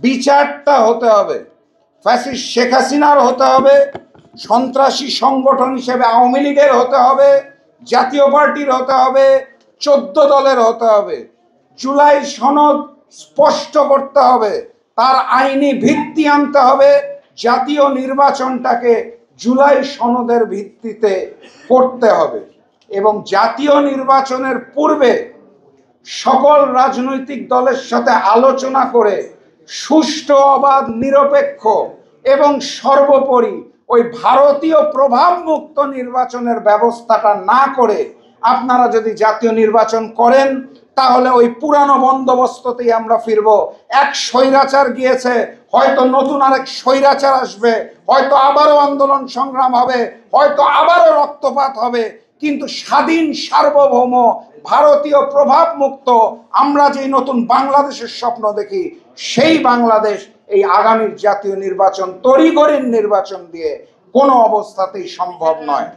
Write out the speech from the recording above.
বিচারটা হতে হবে, ফ্যাসিস্ট শেখ হাসিনার হতে হবে, সন্ত্রাসী সংগঠন হিসেবে আওয়ামী লীগের হতে হবে, জাতীয় পার্টির হতে হবে, 14 দলের হতে হবে। জুলাই সনদ স্পষ্ট করতে হবে, তার আইনি ভিত্তি আনতে হবে, জাতীয় নির্বাচনটাকে জুলাই সনদের ভিত্তিতে করতে হবে। এবং জাতীয় নির্বাচনের পূর্বে সকল রাজনৈতিক দলের সাথে আলোচনা করে সুষ্ঠু, অবাধ, নিরপেক্ষ এবং সর্বোপরি ওই ভারতীয় প্রভাব মুক্ত নির্বাচনের ব্যবস্থাটা না করে আপনারা যদি জাতীয় নির্বাচন করেন, তাহলে ওই পুরানো বন্দোবস্ততেই আমরা ফিরবো। এক স্বৈরাচার গিয়েছে, হয়তো নতুন আরেক স্বৈরাচার আসবে, হয়তো আবারও আন্দোলন সংগ্রাম হবে, হয়তো আবারও রক্তপাত হবে, কিন্তু স্বাধীন, সার্বভৌম, ভারতীয় প্রভাব মুক্ত আমরা যেই নতুন বাংলাদেশের স্বপ্ন দেখি, সেই বাংলাদেশ এই আগামী জাতীয় নির্বাচন, তড়িঘড়ির নির্বাচন দিয়ে কোনো অবস্থাতেই সম্ভব নয়।